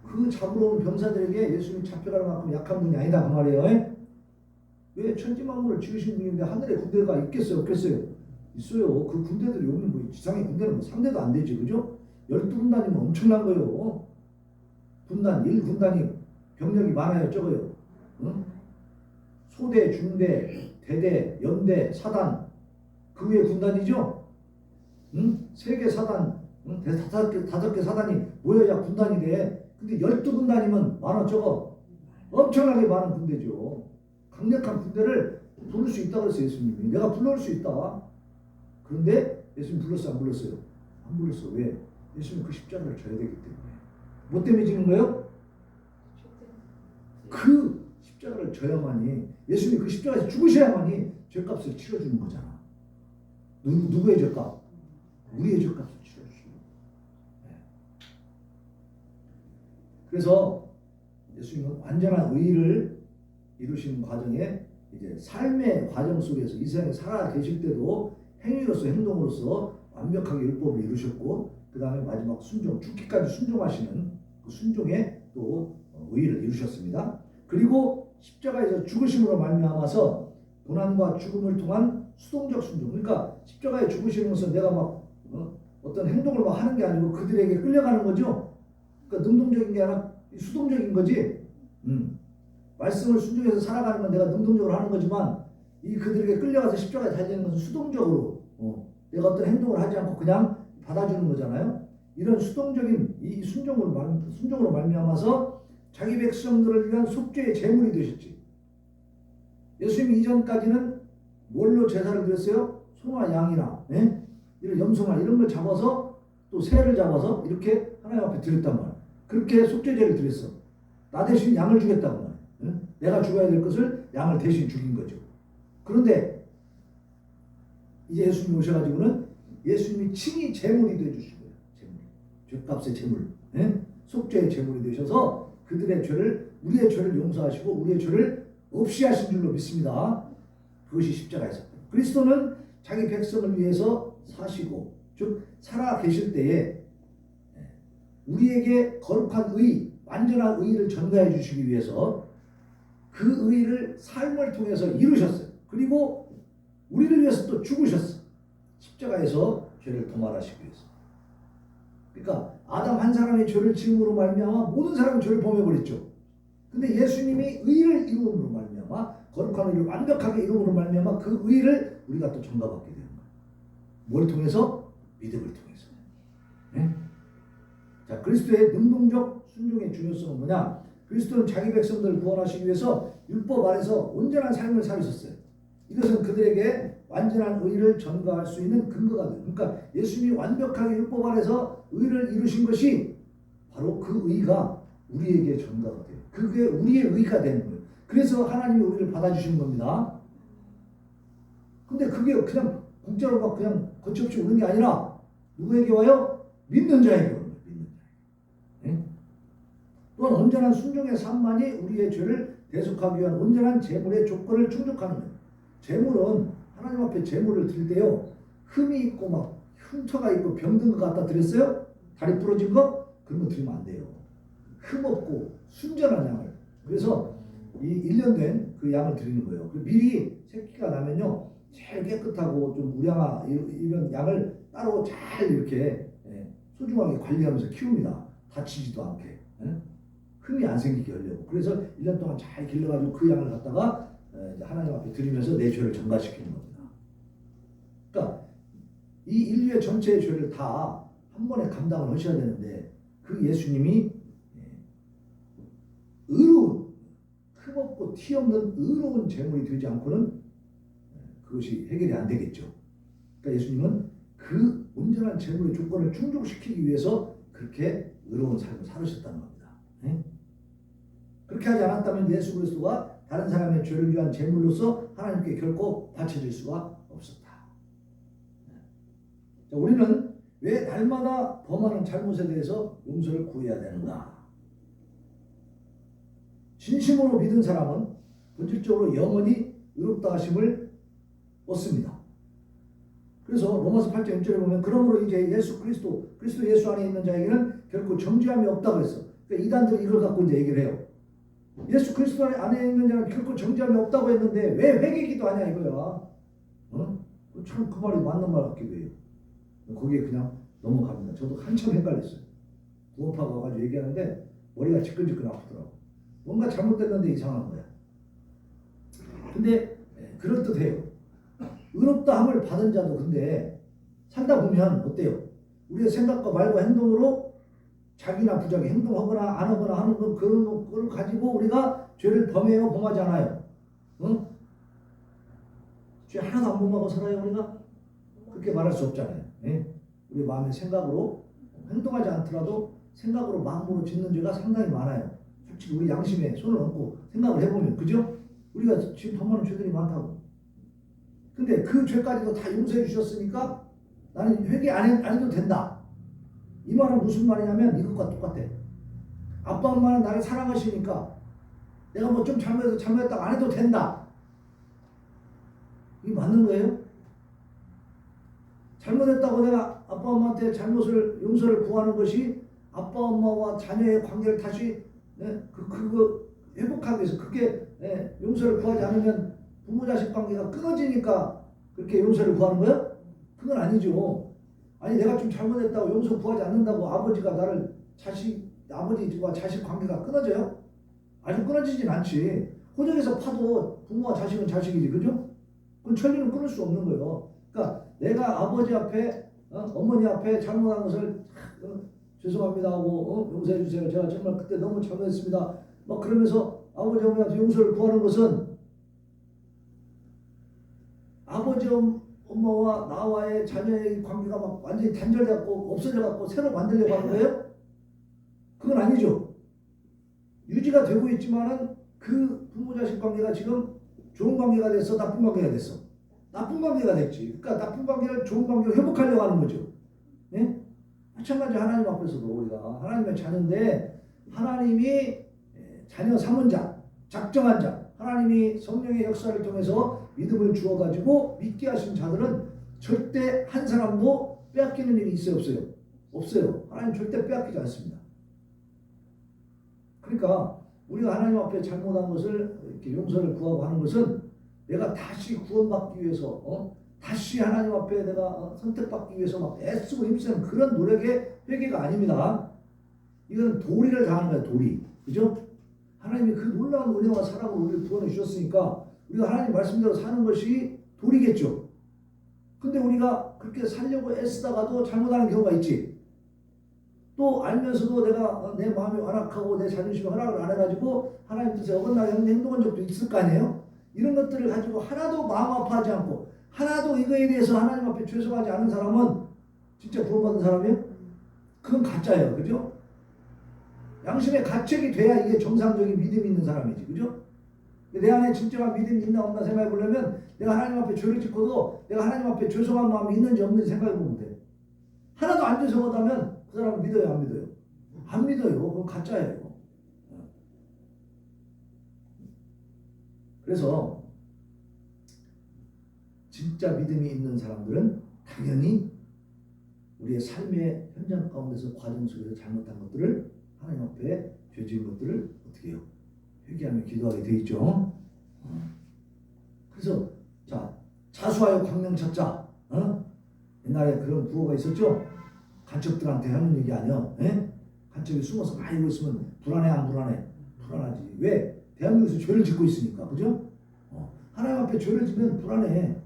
그 잡으러 온 병사들에게 예수님이 잡혀갈 만큼 약한 분이 아니다 그 말이에요. 왜 천지만물을 지으신 분인데 하늘에 군대가 있겠어요 없겠어요? 있어요. 그 군대들이 오면 뭐 지상의 군대는 뭐 상대도 안 되지, 그죠? 12군단이면 엄청난 거예요. 군단 1군단이 병력이 많아요, 적어요. 응? 소대, 중대, 대대, 연대, 사단 그 위에 군단이죠. 응? 3개 사단, 응? 5개 사단이 모여야 군단이 돼. 근데 12군단이면 많아 적어? 엄청나게 많은 군대죠. 강력한 군대를 부를 수 있다고 그랬어요, 예수님이. 내가 불러올 수 있다. 그런데 예수님 불렀어요, 안 불렀어요? 안 불렀어. 왜? 예수님 그 십자가를 져야 되기 때문에. 뭐 때문에 지는 거예요? 그 십자가를 져야만이, 예수님이 그 십자가에서 죽으셔야만이 죄값을 치러주는 거잖아. 누구의 죄값? 우리의 죄값을 치러주시는 거예요. 그래서 예수님은 완전한 의를 이루시는 과정에 이제 삶의 과정 속에서 이 세상에 살아 계실 때도 행위로서 행동으로서 완벽하게 율법을 이루셨고 그 다음에 마지막 순종, 죽기까지 순종하시는 그 순종의 또 의를 이루셨습니다. 그리고 십자가에서 죽으심으로 말미암아서 고난과 죽음을 통한 수동적 순종. 그러니까 십자가에 죽으시면서 내가 막 어떤 행동을 막 하는 게 아니고 그들에게 끌려가는 거죠. 그러니까 능동적인 게 아니라 수동적인 거지. 말씀을 순종해서 살아가는 건 내가 능동적으로 하는 거지만 이 그들에게 끌려가서 십자가에 달리는 것은 수동적으로 내가 어떤 행동을 하지 않고 그냥 받아주는 거잖아요. 이런 수동적인 이 순종으로 말미암아서 자기 백성들을 위한 속죄의 제물이 되셨지. 예수님 이전까지는 뭘로 제사를 드렸어요? 소나 양이나 이런 염소나 이런 걸 잡아서 또 새를 잡아서 이렇게 하나님 앞에 드렸단 말이야. 그렇게 속죄제를 드렸어. 나 대신 양을 주겠다고 말이야. 내가 죽어야 될 것을 양을 대신 죽인 거죠. 그런데 이제 예수님이 오셔가지고는 예수님이 친히 제물이 되어주신 거예요. 제물. 죄값의 제물. 속죄의 제물이 되셔서 그들의 죄를, 우리의 죄를 용서하시고 우리의 죄를 없이 하신 줄로 믿습니다. 그것이 십자가에서. 그리스도는 자기 백성을 위해서 사시고 즉 살아 계실 때에 우리에게 거룩한 의, 완전한 의를 전가해 주시기 위해서 그 의를 삶을 통해서 이루셨어요. 그리고 우리를 위해서 또 죽으셨어요. 십자가에서 죄를 도말하시기 위해서. 그러니까 아담 한 사람의 죄를 지음으로 말미암아 모든 사람이 죄를 범해버렸죠. 근데 예수님이 의를 이루음으로 말미암아 거룩한 의를 완벽하게 이루음으로 말미암아 그 의를 우리가 또 전가받게 되는 거예요. 뭘 통해서? 믿음을 통해서. 네? 자, 그리스도의 능동적 순종의 중요성은 뭐냐? 그리스도는 자기 백성들을 구원하시기 위해서 율법 아래서 온전한 삶을 살으셨어요. 이것은 그들에게 완전한 의를 전가할 수 있는 근거가 돼요. 그러니까 예수님이 완벽하게 율법 아래서 의를 이루신 것이 바로 그 의가 우리에게 전가가 돼요. 그게 우리의 의가 되는 거예요. 그래서 하나님이 우리를 받아주시는 겁니다. 근데 그게 그냥 공짜로 막 그냥 거침없이 오는 게 아니라 누구에게 와요? 믿는 자에게 와요. 믿는 자에게. 또한 온전한 순종의 삶만이 우리의 죄를 대속하기 위한 온전한 제물의 조건을 충족하는 거예요. 제물은 하나님 앞에 제물을 드릴 때요, 흠이 있고 막 흉터가 있고 병든 것 갖다 드렸어요? 다리 부러진 거? 그런 거 드리면 안 돼요. 흠 없고 순전한 양을. 그래서 이 1년 된 그 양을 드리는 거예요. 미리 새끼가 나면요, 제일 깨끗하고 좀 우량아 이런 양을 따로 잘 이렇게 소중하게 관리하면서 키웁니다. 다치지도 않게. 예? 흠이 안 생기게 하려고. 그래서 1년 동안 잘 길러가지고 그 양을 갖다가 이제 하나님 앞에 드리면서 내 죄를 전가시키는 겁니다. 그러니까 이 인류의 전체의 죄를 다 한 번에 감당을 하셔야 되는데 그 예수님이 의로운, 흠없고 티 없는 의로운 제물이 되지 않고는 그것이 해결이 안 되겠죠. 그러니까 예수님은 그 온전한 제물의 조건을 충족시키기 위해서 그렇게 의로운 삶을 살으셨다는 겁니다. 그렇게 하지 않았다면 예수 그리스도가 다른 사람의 죄를 위한 제물로서 하나님께 결코 바쳐질 수가 없었다. 자, 우리는 왜 날마다 범하는 잘못에 대해서 용서를 구해야 되는가? 진심으로 믿은 사람은 본질적으로 영원히 의롭다 하심을 얻습니다. 그래서 로마서 8장 1절에 보면 그러므로 이제 예수 그리스도 예수 안에 있는 자에게는 결코 정죄함이 없다고 했어. 그러니까 이단들이 이걸 갖고 이제 얘기를 해요. 예수 그리스도 안에 있는 자는 결코 정죄함이 없다고 했는데 왜 회개기도 하냐 이거야. 참 그 말이 맞는 말 같기도 해요. 거기에 그냥 넘어갑니다. 저도 한참 헷갈렸어요. 구원파가 와가지고 얘기하는데 머리가 지끈지끈 아프더라고. 뭔가 잘못됐는데 이상한 거야. 근데 그럴듯해요. 의롭다 함을 받은 자도 근데 살다 보면 어때요? 우리의 생각과 말과 행동으로 자기나 부자기 행동하거나 안 하거나 하는 건 그런 걸 가지고 우리가 죄를 범해요, 범하지 않아요? 응? 죄 하나도 안 범하고 살아요, 우리가? 그렇게 말할 수 없잖아요. 예? 우리 마음의 생각으로 행동하지 않더라도 생각으로 마음으로 짓는 죄가 상당히 많아요. 솔직히 우리 양심에 손을 얹고 생각을 해보면, 그죠? 우리가 지금 범하는 죄들이 많다고. 근데 그 죄까지도 다 용서해 주셨으니까 나는 회개 안 해도 된다. 이 말은 무슨 말이냐면 이것과 똑같아. 아빠 엄마는 나를 사랑하시니까 내가 뭐 좀 잘못했다가 안 해도 된다. 이게 맞는 거예요? 잘못했다고 내가 아빠 엄마한테 용서를 구하는 것이 아빠 엄마와 자녀의 관계를 다시 그거 회복하기 위해서 그렇게 용서를 구하지 않으면 부모 자식 관계가 끊어지니까 그렇게 용서를 구하는 거야? 그건 아니죠. 아니 내가 좀 잘못했다고 용서 구하지 않는다고 아버지가 나를 아버지와 자식 관계가 끊어져요? 아주 끊어지진 않지. 호적에서 파도 부모와 자식은 자식이지, 그죠? 그건 천리는 끊을 수 없는 거예요. 그러니까 내가 아버지 앞에 어머니 앞에 잘못한 것을 죄송합니다 하고 용서해 주세요. 제가 정말 그때 너무 잘못했습니다. 막 그러면서 아버지 어머니한테 용서를 구하는 것은 아버지 엄마와 나와의 자녀의 관계가 막 완전히 단절되고 없어져갖고 새로 만들려고 하는 거예요? 그건 아니죠. 유지가 되고 있지만은 그 부모 자식 관계가 지금 좋은 관계가 됐어, 나쁜 관계가 됐어. 나쁜 관계가 됐지. 그러니까 나쁜 관계를 좋은 관계로 회복하려고 하는 거죠. 네? 마찬가지 하나님 앞에서도 우리가 하나님의 자녀인데 하나님이 자녀 삼은 자, 작정한 자, 하나님이 성령의 역사를 통해서 믿음을 주어가지고 믿게 하신 자들은 절대 한 사람도 빼앗기는 일이 있어요, 없어요? 없어요. 하나님 절대 빼앗기지 않습니다. 그러니까 우리가 하나님 앞에 잘못한 것을 이렇게 용서를 구하고 하는 것은 내가 다시 구원받기 위해서 다시 하나님 앞에 내가 선택받기 위해서 막 애쓰고 힘쓰는 그런 노력의 회개가 아닙니다. 이건 도리를 다하는 거예요, 도리. 그죠? 하나님이 그 놀라운 은혜와 사랑으로 우리를 구원해 주셨으니까 우리가 하나님 말씀대로 사는 것이 도리겠죠. 근데 우리가 그렇게 살려고 애쓰다가도 잘못하는 경우가 있지. 또 알면서도 내가 내 마음이 완악하고 내 자존심이 허락을 안 해가지고 하나님 뜻에 어긋나게 행동한 적도 있을 거 아니에요? 이런 것들을 가지고 하나도 마음 아파하지 않고 하나도 이거에 대해서 하나님 앞에 죄송하지 않은 사람은 진짜 구원받은 사람이에요? 그건 가짜예요. 그죠? 양심의 가책이 돼야 이게 정상적인 믿음이 있는 사람이지. 그죠? 내 안에 진정한 믿음이 있나 없나 생각해 보려면 내가 하나님 앞에 죄를 짓고도 내가 하나님 앞에 죄송한 마음이 있는지 없는지 생각해 보면 돼. 하나도 안 죄송하다면 그 사람은 믿어요, 안 믿어요? 안 믿어요. 그건 가짜예요. 그래서 진짜 믿음이 있는 사람들은 당연히 우리의 삶의 현장 가운데서 과정 속에서 잘못한 것들을 하나님 앞에 죄 지은 것들을 어떻게 해요? 회개하며 기도하게 돼 있죠. 그래서 자수하여 광명 찾자. 옛날에 그런 구호가 있었죠. 간첩들한테 하는 얘기 아니야. 예? 간첩이 숨어서 많이 이러고 있으면 불안해 안 불안해? 불안하지. 왜? 대한민국에서 죄를 짓고 있으니까. 그죠? 하나님 앞에 죄를 지면 불안해.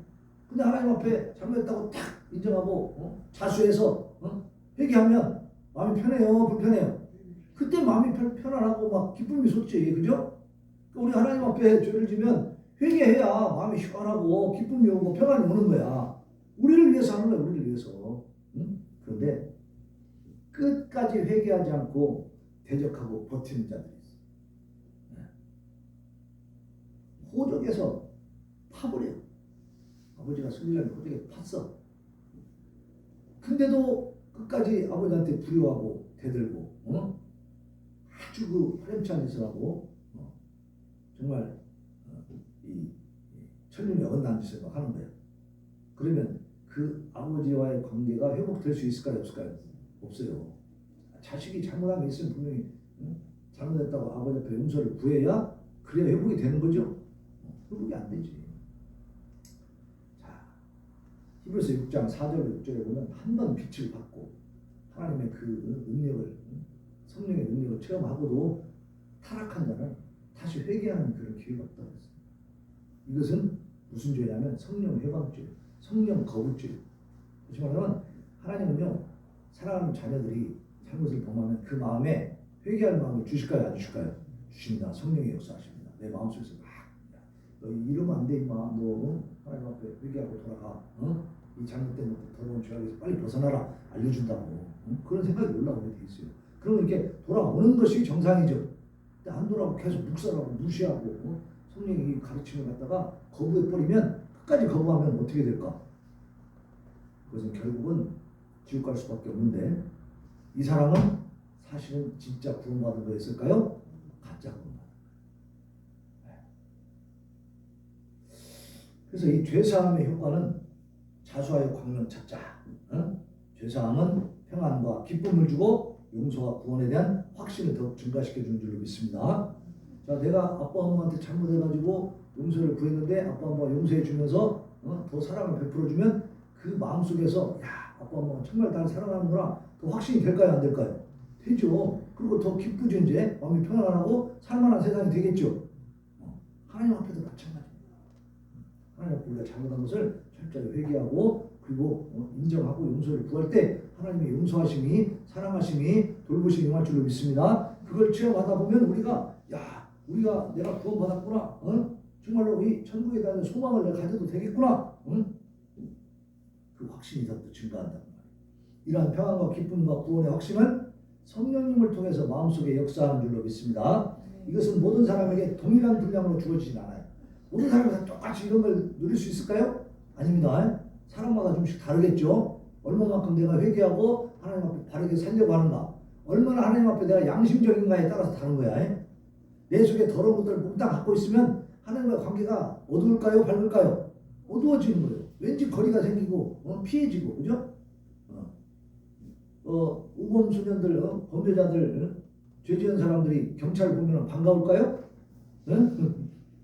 근데 하나님 앞에 잘못했다고 탁 인정하고 자수해서 회개하면 마음이 편해요, 불편해요? 그때 마음이 편안하고 막 기쁨이 솟지. 그죠? 우리 하나님 앞에 죄를 지면 회개해야 마음이 시원하고 기쁨이 오고 평안이 오는 거야. 우리를 위해서 하는 거야. 우리를 위해서. 그런데 끝까지 회개하지 않고 대적하고 버티는 자들이 있어. 호적에서 파버려. 아버지가 승리하는 호적에 팠어. 근데도 끝까지 아버지한테 두려워하고 대들고 아주 그 파렴치한 짓을 하고 정말 이 천륜에 어긋난 짓을 막 하는 거예요. 그러면 그 아버지와의 관계가 회복될 수 있을까요? 없을까요? 없어요. 자식이 잘못한 게 있으면 분명히 잘못했다고 아버지 앞에 용서를 구해야 그래야 회복이 되는 거죠. 회복이 안 되지. 자, 히브리서 6장 4절 6절에 보면 한 번 빛을 받고 하나님의 그 능력을 성령의 능력을 체험하고도 타락한 자는 다시 회개하는 그런 기회가 없다고 했어요. 이것은 무슨 죄냐면 성령 회방죄, 성령 거부죄. 다시 말하면 하나님은요 사랑하는 자녀들이 잘못을 범하면 그 마음에 회개할 마음을 주실까요? 안 주실까요? 주십니다. 성령의 역사하십니다. 내 마음속에서 너 이러면 안 돼 임마. 너 하나님 앞에 회개하고 돌아가. 이 잘못된 것들 더러운 죄악에서 빨리 벗어나라. 알려준다고. 그런 생각이 올라오게 돼 있어요. 그럼 이렇게 돌아오는 것이 정상이죠. 근데 안 돌아오고 계속 묵살하고 무시하고 성령이 가르침을 갖다가 거부해버리면 끝까지 거부하면 어떻게 될까? 그것은 결국은 지옥 갈 수밖에 없는데 이 사람은 사실은 진짜 구원받은 거였을까요? 가짜 구원받은 거예요. 그래서 이 죄사함의 효과는 자수하여 광명 찾자. 죄사함은 평안과 기쁨을 주고 용서와 구원에 대한 확신을 더 증가시켜 주는 줄로 믿습니다. 자, 내가 아빠 엄마한테 잘못해가지고 용서를 구했는데 아빠 엄마가 용서해 주면서 더 사랑을 베풀어 주면 그 마음속에서 야 아빠 엄마가 정말 나를 사랑하는구나 더 확신이 될까요 안 될까요? 되죠. 그리고 더 기쁘죠. 이제 마음이 평안하고 살만한 세상이 되겠죠. 하나님 앞에도 마찬가지입니다. 하나님 앞에 우리가 잘못한 것을 철저히 회개하고 그리고 인정하고 용서를 구할 때 하나님의 용서하심이 사랑하심이 돌보심이 임할 줄로 믿습니다. 그걸 체험하다 보면 우리가 내가 구원받았구나. 정말로 이 천국에 대한 소망을 내가 가져도 되겠구나. 그 확신이 더 증가한다는 말이에요. 이러한 평안과 기쁨과 구원의 확신은 성령님을 통해서 마음속에 역사하는 줄로 믿습니다. 이것은 모든 사람에게 동일한 분량으로 주어지진 않아요. 모든 사람이 다 똑같이 이런 걸 누릴 수 있을까요? 아닙니다. 사람마다 좀씩 다르겠죠. 얼마만큼 내가 회개하고 하나님 앞에 바르게 살려고 하는가, 얼마나 하나님 앞에 내가 양심적인가에 따라서 다른 거야. 내 속에 더러운 것들을 몽땅 갖고 있으면 하나님과의 관계가 어두울까요? 밝을까요? 어두워지는 거예요. 왠지 거리가 생기고 피해지고, 그죠? 우범 소년들, 범죄자들, 죄 지은 사람들이 경찰 보면 반가울까요?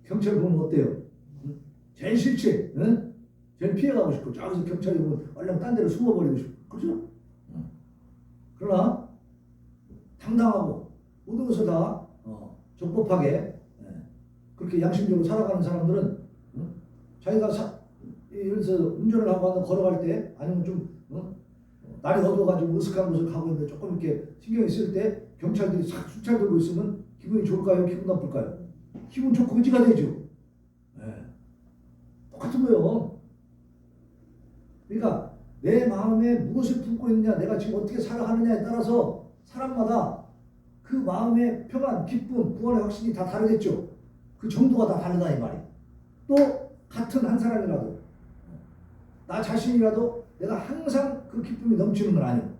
경찰 보면 어때요? 제일 싫지? 제일 피해가고 싶고, 저기서 경찰이 오면 얼른 딴 데로 숨어버리고 싶고, 그죠? 그러나 당당하고 모든 것을 다 적법하게 그렇게 양심적으로 살아가는 사람들은 자기가 예를 들어서 운전을 하고 걸어갈 때 아니면 좀 날이 어두워가지고 으슥한 곳을 가고 있는데 조금 이렇게 신경이 쓸 때 경찰들이 싹 수찰 들고 있으면 기분이 좋을까요? 기분 나쁠까요? 기분 좋고 의지가 되죠. 똑같은 거예요. 그러니까 내 마음에 무엇을 품고 있느냐, 내가 지금 어떻게 살아가느냐에 따라서 사람마다 그 마음의 평안, 기쁨, 구원의 확신이 다 다르겠죠. 그 정도가 다 다르다 이 말이에요. 또 같은 한 사람이라도 나 자신이라도 내가 항상 그 기쁨이 넘치는 건 아니에요.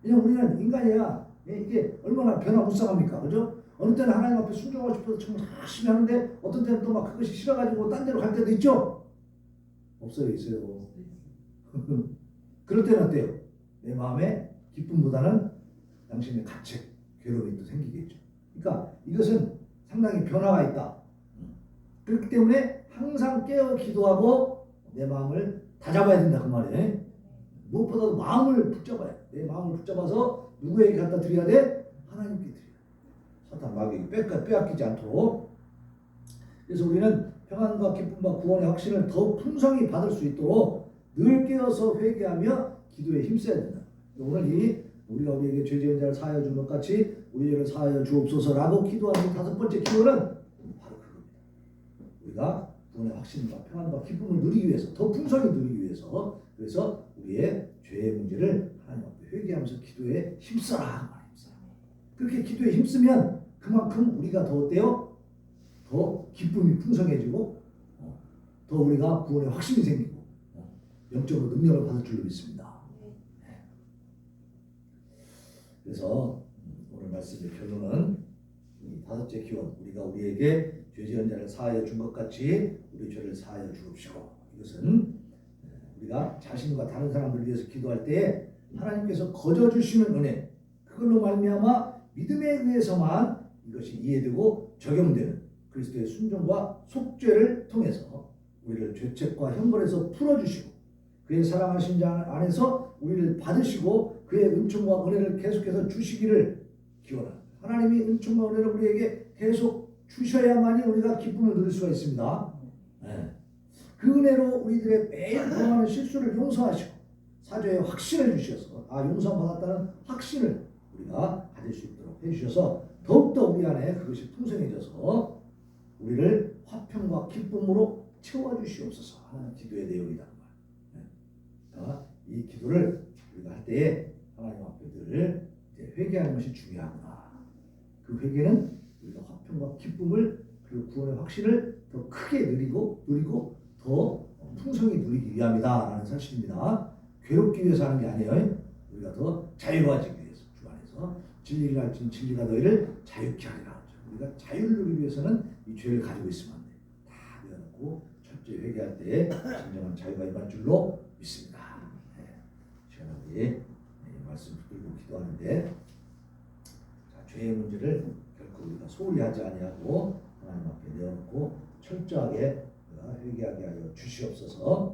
왜냐면 우리는 인간이야. 이게 얼마나 변화무쌍합니까? 그죠? 어느 때는 하나님 앞에 순종하고 싶어서 정말 열심히 하는데 어떤 때는 또 막 그것이 싫어가지고 딴 데로 갈 때도 있죠? 없어요. 있어요. 그럴 때는 어때요? 내 마음에 기쁨보다는 양심의 가책, 괴로움이 또 생기겠죠. 그러니까 이것은 상당히 변화가 있다. 그렇기 때문에 항상 깨어 기도하고 내 마음을 다잡아야 된다 그 말이에요. 무엇보다도 마음을 붙잡아야 돼. 내 마음을 붙잡아서 누구에게 갖다 드려야 돼? 하나님께 드려야 돼. 사탄 마귀에게 빼앗기지 않도록. 그래서 우리는 평안과 기쁨과 구원의 확신을 더욱 풍성히 받을 수 있도록 늘 깨어서 회개하며 기도에 힘써야 된다. 오늘 우리가 우리에게 죄 지은 자를 사하여 준 것 같이 우리 죄를 사하여 주옵소서라고 기도하는 다섯 번째 기도는 바로 그겁니다. 우리가 구원의 확신과 평안과 기쁨을 누리기 위해서, 더 풍성히 누리기 위해서, 그래서 우리의 죄의 문제를 하나님 앞에 회개하면서 기도에 힘써라. 그렇게 기도에 힘쓰면 그만큼 우리가 더 어때요? 더 기쁨이 풍성해지고 더 우리가 구원의 확신이 생기고 영적으로 능력을 받을 줄로 믿습니다. 그래서 오늘 말씀의 결론은 이 다섯째 기원, 우리가 우리에게 죄 지은 자를 사하여 준 것 같이 우리 죄를 사하여 주옵시고, 이것은 우리가 자신과 다른 사람들을 위해서 기도할 때에 하나님께서 거저 주시는 은혜, 그걸로 말미암아 믿음에 의해서만 이것이 이해되고 적용되는 그리스도의 순종과 속죄를 통해서 우리를 죄책과 형벌에서 풀어주시고 그의 사랑하신 자 안에서 우리를 받으시고 그의 은총과 은혜를 계속해서 주시기를 기원합니다. 하나님이 은총과 은혜를 우리에게 계속 주셔야만이 우리가 기쁨을 누릴 수가 있습니다. 네. 그 은혜로 우리들의 매일 범하는 실수를 용서하시고 사죄의 확신을 주셔서 용서받았다는 확신을 우리가 가질 수 있도록 해주셔서 더욱더 우리 안에 그것이 풍성해져서 우리를 화평과 기쁨으로 채워주시옵소서 하는 기도의 내용이다. 그러니까 이 기도를 우리가 할 때에 하나님 앞에 늘 회개하는 것이 중요하구나. 그 회개는 우리가 화평과 기쁨을 그리고 구원의 확신을 더 크게 누리고 더 풍성히 누리기 위함이다라는 사실입니다. 괴롭기 위해서 하는 게 아니에요. 우리가 더 자유로워지기 위해서 주 안에서 진리를 알지니 진리가 너희를 자유케 하리라. 우리가 자유를 누리기 위해서는 이 죄를 가지고 있으면 안 돼. 다 내어놓고 철저히 회개할 때 진정한 자유가 임할 줄로 믿습니다. 시간에 우리 말씀 붙들고 기도하는데 죄의 문제를 결코 우리가 소홀히 하지 아니하고 하나님 앞에 내어놓고 철저하게 회개하게 하여 주시옵소서.